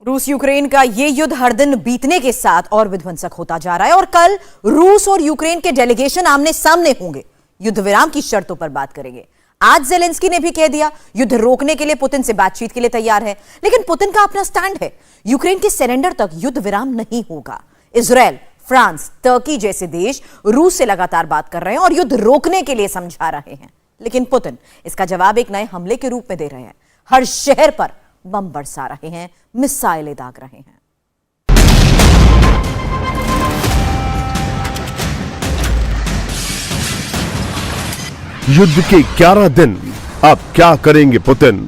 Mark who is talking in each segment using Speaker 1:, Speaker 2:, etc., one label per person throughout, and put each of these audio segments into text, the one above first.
Speaker 1: रूस यूक्रेन का ये युद्ध हर दिन बीतने के साथ और विध्वंसक होता जा रहा है और कल रूस और यूक्रेन के डेलीगेशन आमने सामने होंगे, युद्ध विराम की शर्तों पर बात करेंगे। आज जेलेंस्की ने भी कह दिया युद्ध रोकने के लिए पुतिन से बातचीत के लिए तैयार है, लेकिन पुतिन का अपना स्टैंड है, यूक्रेन के सरेंडर तक युद्ध विराम नहीं होगा। इजराइल, फ्रांस, तुर्की जैसे देश रूस से लगातार बात कर रहे हैं और युद्ध रोकने के लिए समझा रहे हैं, लेकिन पुतिन इसका जवाब एक नए हमले के रूप में दे रहे हैं। हर शहर पर बम बरसा रहे हैं, मिसाइलें दाग रहे हैं।
Speaker 2: युद्ध के 11 दिन, अब क्या करेंगे पुतिन?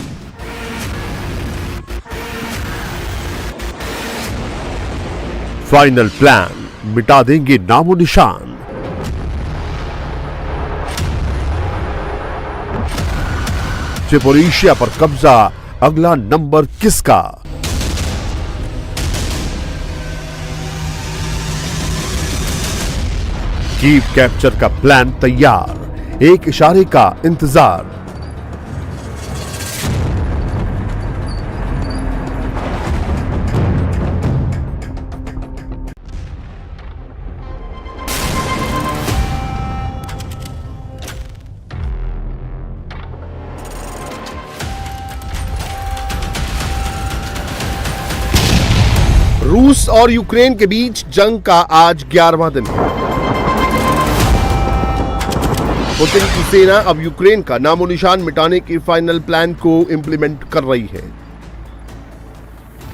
Speaker 2: फाइनल प्लान, मिटा देंगे नामो निशान। ज़ेपोरिज़िया पर कब्जा, अगला नंबर किसका? कीव कैप्चर का प्लान तैयार, एक इशारे का इंतजार। रूस और यूक्रेन के बीच जंग का आज 11वां दिन है। पुतिन की सेना अब यूक्रेन का नामो निशान मिटाने के फाइनल प्लान को इंप्लीमेंट कर रही है।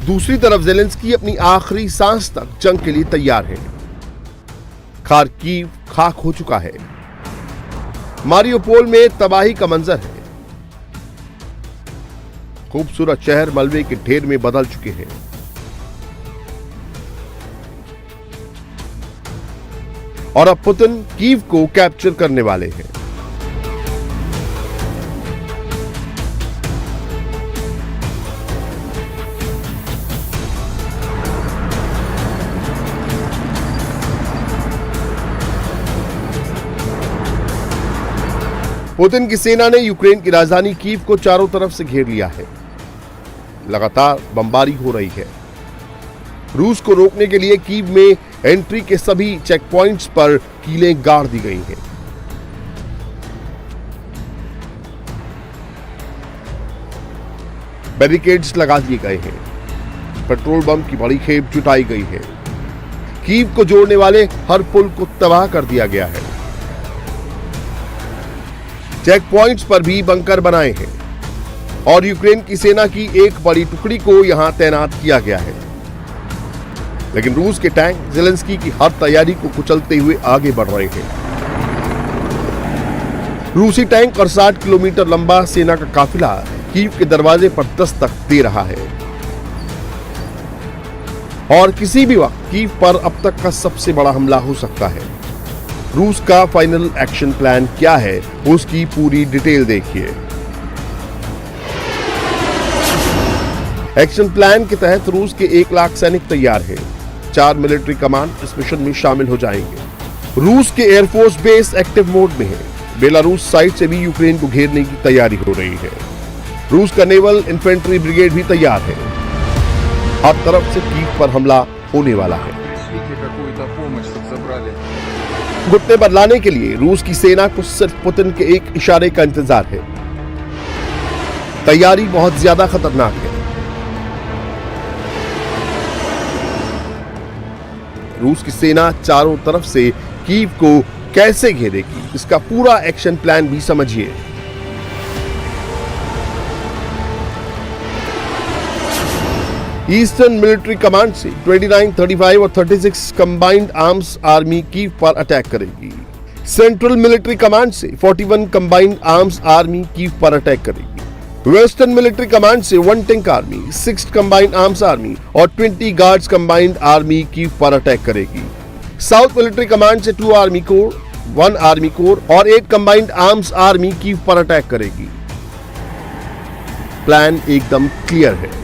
Speaker 2: दूसरी तरफ जेलेंस्की अपनी आखिरी सांस तक जंग के लिए तैयार है। खार्किव खाक हो चुका है, मारियोपोल में तबाही का मंजर है, खूबसूरत शहर मलबे के ढेर में बदल चुके हैं। और अब पुतिन कीव को कैप्चर करने वाले हैं। पुतिन की सेना ने यूक्रेन की राजधानी कीव को चारों तरफ से घेर लिया है। लगातार बमबारी हो रही है। रूस को रोकने के लिए कीव में एंट्री के सभी चेक पॉइंट्स पर कीलें गाड़ दी गई हैं। बैरिकेड्स लगा दिए गए हैं। पेट्रोल बम की बड़ी खेप जुटाई गई है। कीव को जोड़ने वाले हर पुल को तबाह कर दिया गया है। चेक पॉइंट्स पर भी बंकर बनाए हैं और यूक्रेन की सेना की एक बड़ी टुकड़ी को यहां तैनात किया गया है। लेकिन रूस के टैंक जेलेंस्की की हर तैयारी को कुचलते हुए आगे बढ़ रहे हैं। रूसी टैंक और 60 किलोमीटर लंबा सेना का काफिला कीव के दरवाजे पर दस्तक दे रहा है और किसी भी वक्त कीव पर अब तक का सबसे बड़ा हमला हो सकता है। रूस का फाइनल एक्शन प्लान क्या है, उसकी पूरी डिटेल देखिए। एक्शन प्लान के तहत रूस के 1 लाख सैनिक तैयार हैं। 4 मिलिट्री कमांड इस मिशन में शामिल हो जाएंगे। रूस के एयरफोर्स बेस एक्टिव मोड में है। बेलारूस साइड से भी यूक्रेन को घेरने की तैयारी हो रही है। रूस का नेवल इन्फेंट्री ब्रिगेड भी तैयार है। हर तरफ से कीव पर हमला होने वाला है। घुटने पर लाने के लिए रूस की सेना को सिर्फ पुतिन के एक इशारे का इंतजार है। तैयारी बहुत ज्यादा खतरनाक है। रूस की सेना चारों तरफ से कीव को कैसे घेरेगी, इसका पूरा एक्शन प्लान भी समझिए। ईस्टर्न मिलिट्री कमांड से 29, 35 और 36 कंबाइंड आर्म्स आर्मी कीव पर अटैक करेगी। सेंट्रल मिलिट्री कमांड से 41 कंबाइंड आर्म्स आर्मी कीव पर अटैक करेगी। वेस्टर्न मिलिट्री कमांड से 1 tank army, 6 combined arms army और 20 गार्ड्स कंबाइंड आर्मी कीव पर अटैक करेगी। साउथ मिलिट्री कमांड से 2 आर्मी कोर, 1 आर्मी कोर और 8 कंबाइंड आर्म्स आर्मी कीव पर अटैक करेगी। प्लान एकदम क्लियर है।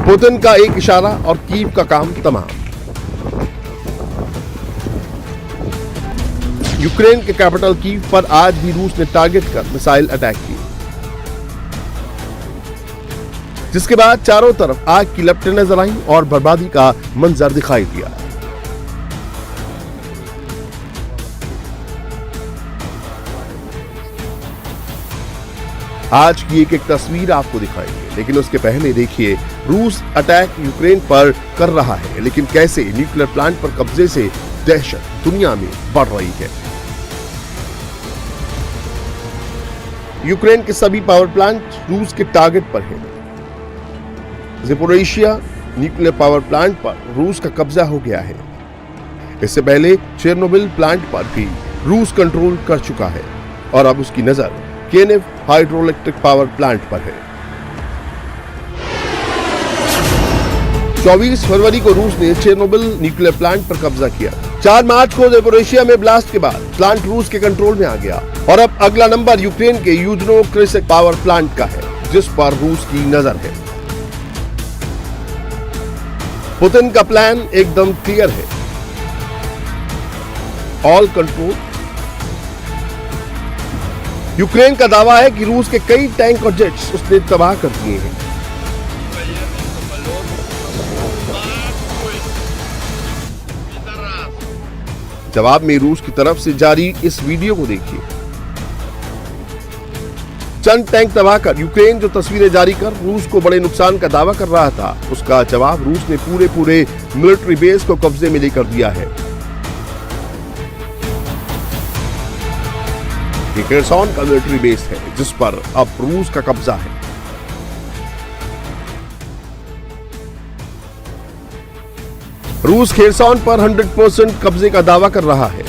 Speaker 2: पुतिन का एक इशारा और कीव का काम तमाम। यूक्रेन के कैपिटल कीव पर आज भी रूस ने टारगेट कर मिसाइल अटैक किए। जिसके बाद चारों तरफ आग की लपटें नजर आई और बर्बादी का मंजर दिखाई दिया। आज की एक तस्वीर आपको दिखाएंगे, लेकिन उसके पहले देखिए रूस अटैक यूक्रेन पर कर रहा है, लेकिन कैसे न्यूक्लियर प्लांट पर कब्जे से दहशत दुनिया में बढ़ रही है। यूक्रेन के सभी पावर प्लांट रूस के टारगेट पर हैं। ज़पोरिशिया न्यूक्लियर पावर प्लांट पर रूस का कब्जा हो गया है। इससे पहले चेरनोबिल प्लांट पर भी रूस कंट्रोल कर चुका है और अब उसकी नजर केनेव हाइड्रोइलेक्ट्रिक पावर प्लांट पर है। 24 फरवरी को रूस ने चेरनोबिल न्यूक्लियर प्लांट पर कब्जा किया। 4 मार्च को ज़पोरिशिया में ब्लास्ट के बाद प्लांट रूस के कंट्रोल में आ गया और अब अगला नंबर यूक्रेन के यूजनो-क्रिसिक पावर प्लांट का है, जिस पर रूस की नजर है। पुतिन का प्लान एकदम क्लियर है, ऑल कंट्रोल। यूक्रेन का दावा है कि रूस के कई टैंक और जेट्स उसने तबाह कर दिए हैं। जवाब में रूस की तरफ से जारी इस वीडियो को देखिए। चंद टैंक तबाह कर यूक्रेन जो तस्वीरें जारी कर रूस को बड़े नुकसान का दावा कर रहा था, उसका जवाब रूस ने पूरे मिलिट्री बेस को कब्जे में लेकर दिया है। खेरसॉन का मिलिट्री बेस है, जिस पर अब रूस का कब्जा है। रूस खेरसॉन पर 100% कब्जे का दावा कर रहा है।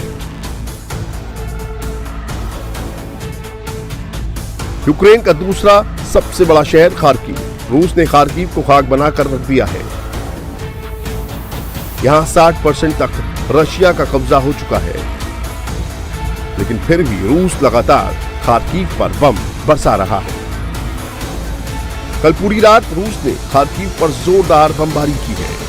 Speaker 2: यूक्रेन का दूसरा सबसे बड़ा शहर खार्किव, रूस ने खार्किव को खाक बनाकर रख दिया है। यहां 60% तक रशिया का कब्जा हो चुका है, लेकिन फिर भी रूस लगातार खार्किव पर बम बरसा रहा है। कल पूरी रात रूस ने खार्किव पर जोरदार बमबारी की है।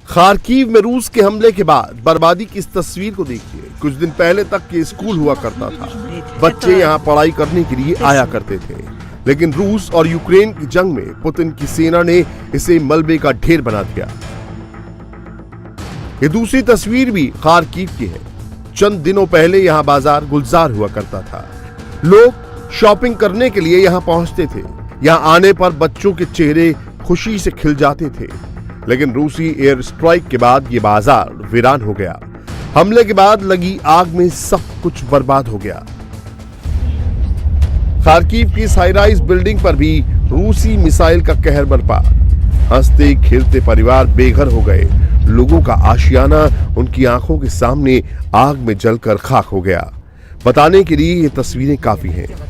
Speaker 2: खार्किव में रूस के हमले के बाद बर्बादी की इस तस्वीर को देखिए। कुछ दिन पहले तक ये स्कूल हुआ करता था, बच्चे यहाँ पढ़ाई करने के लिए आया करते थे, लेकिन रूस और यूक्रेन की जंग में पुतिन की सेना ने इसे मलबे का ढेर बना दिया। ये दूसरी तस्वीर भी खार्किव की है। चंद दिनों पहले यहाँ बाजार गुलजार हुआ करता था, लोग शॉपिंग करने के लिए यहाँ पहुंचते थे। यहाँ आने पर बच्चों के चेहरे खुशी से खिल जाते थे, लेकिन रूसी एयर स्ट्राइक के बाद ये बाजार वीरान हो गया। हमले के बाद लगी आग में सब कुछ बर्बाद हो गया। खार्किव की हाई-राइज बिल्डिंग पर भी रूसी मिसाइल का कहर बरपा। हंसते खेलते परिवार बेघर हो गए। लोगों का आशियाना उनकी आंखों के सामने आग में जलकर खाक हो गया। बताने के लिए ये तस्वीरें काफी हैं।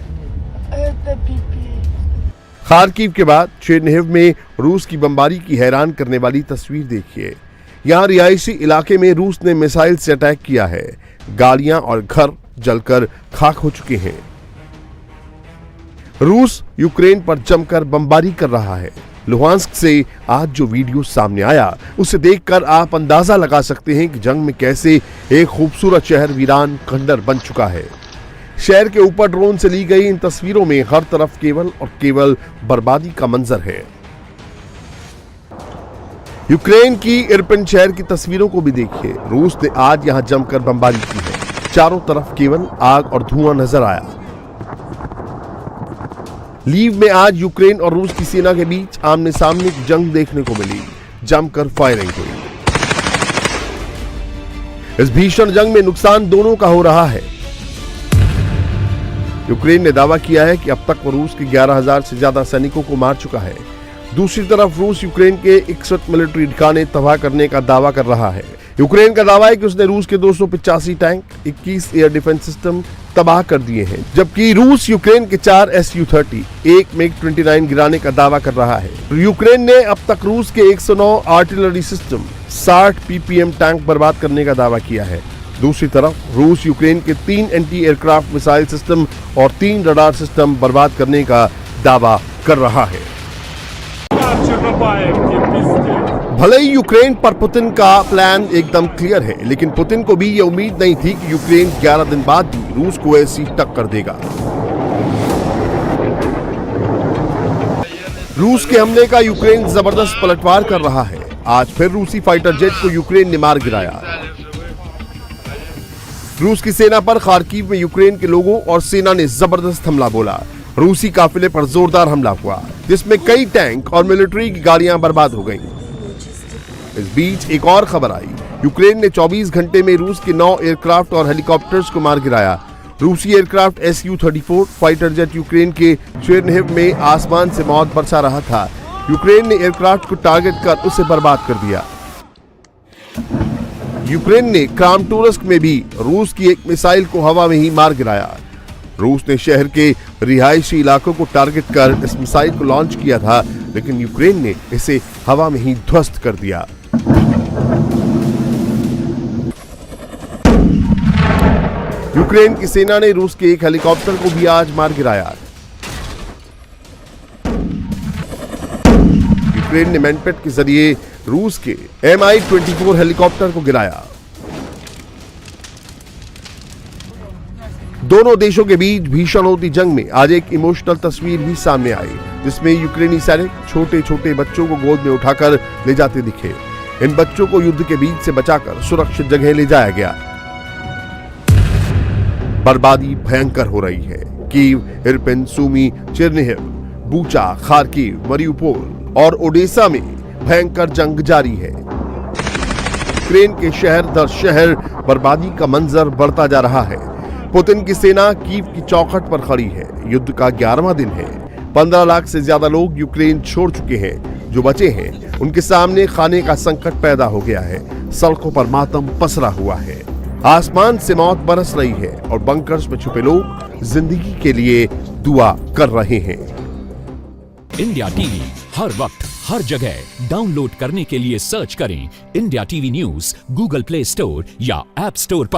Speaker 2: खार्किव के बाद चेरनिहिव में रूस की बमबारी की हैरान करने वाली तस्वीर देखिए। यहाँ रिहायशी इलाके में रूस ने मिसाइल से अटैक किया है। गाड़ियां और घर जलकर खाक हो चुके हैं। रूस यूक्रेन पर जमकर बमबारी कर रहा है। लुहांस्क से आज जो वीडियो सामने आया, उसे देखकर आप अंदाजा लगा सकते हैं कि जंग में कैसे एक खूबसूरत शहर वीरान खंडर बन चुका है। शहर के ऊपर ड्रोन से ली गई इन तस्वीरों में हर तरफ केवल और केवल बर्बादी का मंजर है। यूक्रेन की इरपिन शहर की तस्वीरों को भी देखिए। रूस ने आज यहां जमकर बमबारी की है। चारों तरफ केवल आग और धुआं नजर आया। लीव में आज यूक्रेन और रूस की सेना के बीच आमने सामने की जंग देखने को मिली। जमकर फायरिंग हुई। इस भीषण जंग में नुकसान दोनों का हो रहा है। यूक्रेन ने दावा किया है कि अब तक वो रूस के 11,000 से ज्यादा सैनिकों को मार चुका है। दूसरी तरफ रूस यूक्रेन के 61 मिलिट्री ठिकाने तबाह करने का दावा कर रहा है। यूक्रेन का दावा है कि उसने रूस के 285 टैंक, 21 एयर डिफेंस सिस्टम तबाह कर दिए हैं, जबकि रूस यूक्रेन के 4 Su-30, 1 MiG-29 गिराने का दावा कर रहा है। यूक्रेन ने अब तक रूस के 109 आर्टिलरी सिस्टम, 60 PPM टैंक बर्बाद करने का दावा किया है। दूसरी तरफ रूस यूक्रेन के 3 एंटी एयरक्राफ्ट मिसाइल सिस्टम और 3 रडार सिस्टम बर्बाद करने का दावा कर रहा है। भले ही यूक्रेन पर पुतिन का प्लान एकदम क्लियर है, लेकिन पुतिन को भी ये उम्मीद नहीं थी कि यूक्रेन 11 दिन बाद भी रूस को ऐसी टक्कर देगा। रूस के हमले का यूक्रेन जबरदस्त पलटवार कर रहा है। आज फिर रूसी फाइटर जेट को यूक्रेन ने मार गिराया। रूस की सेना पर खार्किव में यूक्रेन के लोगों और सेना ने जबरदस्त हमला बोला। रूसी काफिले पर जोरदार हमला हुआ, जिसमें कई टैंक और मिलिट्री की गाड़ियां बर्बाद हो गईं। इस बीच एक और खबर आई, यूक्रेन ने 24 घंटे में रूस के 9 एयरक्राफ्ट और हेलीकॉप्टर्स को मार गिराया। रूसी aircraft Su-34 fighter jet Ukraine के चेरनिहिव में आसमान से मौत बरसा रहा था। यूक्रेन ने एयरक्राफ्ट को टारगेट कर उसे बर्बाद कर दिया। यूक्रेन ने क्रामाटोर्स्क में भी रूस की एक मिसाइल को हवा में ही मार गिराया। रूस ने शहर के रिहायशी इलाकों को टारगेट कर इस मिसाइल को लॉन्च किया था, लेकिन यूक्रेन ने इसे हवा में ही ध्वस्त कर दिया। यूक्रेन की सेना ने रूस के एक हेलीकॉप्टर को भी आज मार गिराया। यूक्रेन ने मैनपेट के जरिए रूस के Mi-24 हेलीकॉप्टर को गिराया। दोनों देशों के बीच भीषण होती जंग में आज एक इमोशनल तस्वीर भी सामने आई, जिसमें यूक्रेनी सैनिक छोटे छोटे बच्चों को गोद में उठाकर ले जाते दिखे। इन बच्चों को युद्ध के बीच से बचाकर सुरक्षित जगह ले जाया गया। बर्बादी भयंकर हो रही है। Kyiv, Irpin, Sumy, Chernihiv, Bucha, Kharkiv, Mariupol और ओडेसा में भयंकर जंग जारी है। यूक्रेन के शहर दर शहर बर्बादी का मंजर बढ़ता जा रहा है। पुतिन की सेना कीव की चौखट पर खड़ी है। युद्ध का 11वां दिन है। 15 लाख से ज्यादा लोग यूक्रेन छोड़ चुके हैं। जो बचे हैं उनके सामने खाने का संकट पैदा हो गया है। सड़कों पर मातम पसरा हुआ है। आसमान से मौत बरस रही है और बंकर्स में छुपे लोग जिंदगी के लिए दुआ कर रहे हैं।
Speaker 3: इंडिया टीवी हर वक्त हर जगह डाउनलोड करने के लिए सर्च करें India TV news Google play store या ऐप स्टोर पर।